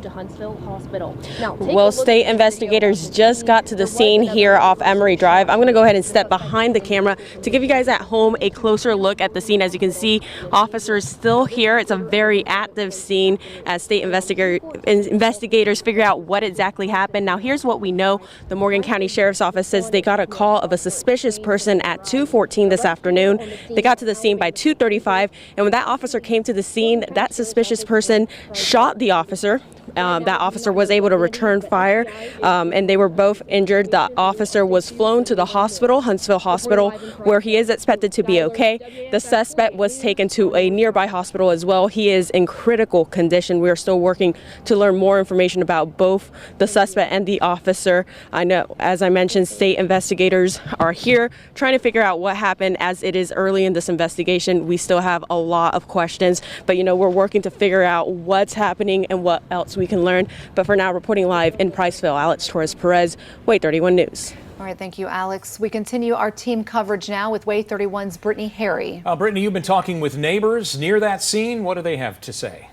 to Huntsville Hospital. Well, state investigators just got to the scene here off Emory Drive. I'm going to go ahead and step behind the camera to give you guys at home a closer look at the scene. As you can see, officers still here. It's a very active scene as state investigators figure out what exactly happened. Now, here's what we know. The Morgan County Sheriff's Office says they got a call of a suspicious person at 2:14 this afternoon. They got to the scene by 2:35, and when that officer came to the scene, that suspicious person shot the officer. That officer was able to return fire, and they were both injured. The officer was flown to the hospital, Huntsville Hospital, where he is expected to be okay. The suspect was taken to a nearby hospital as well. He is in critical condition. We are still working to learn more information about both the suspect and the officer. I know, as I mentioned, state investigators are here trying to figure out what happened. As it is early in this investigation, we still have a lot of questions, but we're working to figure out what's happening and what else we can learn. But for now, reporting live in Priceville, Alex Torres-Perez, WAY 31 News. All right, thank you, Alex. We continue our team coverage now with WAY 31's Brittany Harry. Brittany, you've been talking with neighbors near that scene. What do they have to say?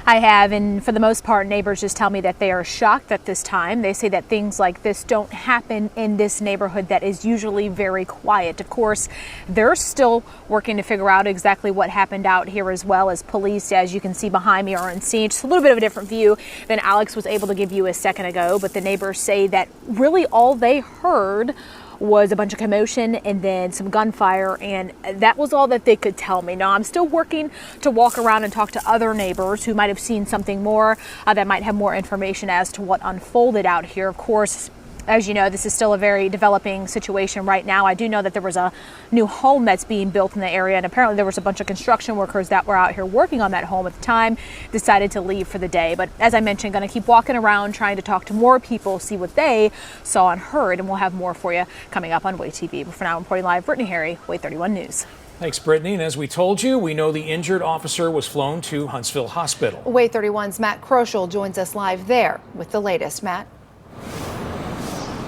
I have, and for the most part, neighbors just tell me that they are shocked at this time. They say that things like this don't happen in this neighborhood that is usually very quiet. Of course, they're still working to figure out exactly what happened out here, as well as police, as you can see behind me, are on scene. Just a little bit of a different view than Alex was able to give you a second ago, but the neighbors say that really all they heard was a bunch of commotion and then some gunfire, and that was all that they could tell me. Now, I'm still working to walk around and talk to other neighbors who might have seen something more, that might have more information as to what unfolded out here. Of course, as you know, this is still a very developing situation right now. I do know that there was a new home that's being built in the area, and apparently there was a bunch of construction workers that were out here working on that home at the time, decided to leave for the day. But as I mentioned, going to keep walking around, trying to talk to more people, see what they saw and heard, and we'll have more for you coming up on WAY TV. But for now, reporting live, Brittany Harry, WAY 31 News. Thanks, Brittany. And as we told you, we know the injured officer was flown to Huntsville Hospital. WAY 31's Matt Kroschel joins us live there with the latest. Matt?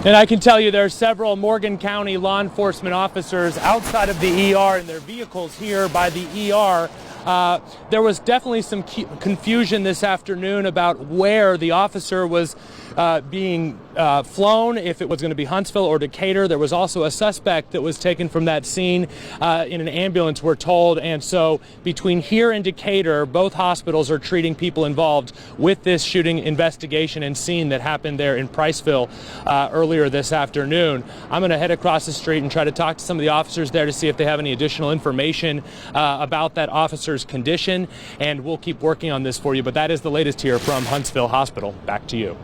And I can tell you there are several Morgan County law enforcement officers outside of the ER in their vehicles here by the ER. There was definitely some confusion this afternoon about where the officer was being flown, if it was going to be Huntsville or Decatur. There was also a suspect that was taken from that scene in an ambulance, we're told. And so between here and Decatur, both hospitals are treating people involved with this shooting investigation and scene that happened there in Priceville earlier this afternoon. I'm going to head across the street and try to talk to some of the officers there to see if they have any additional information about that officer's condition, and we'll keep working on this for you. But that is the latest here from Huntsville Hospital. Back to you.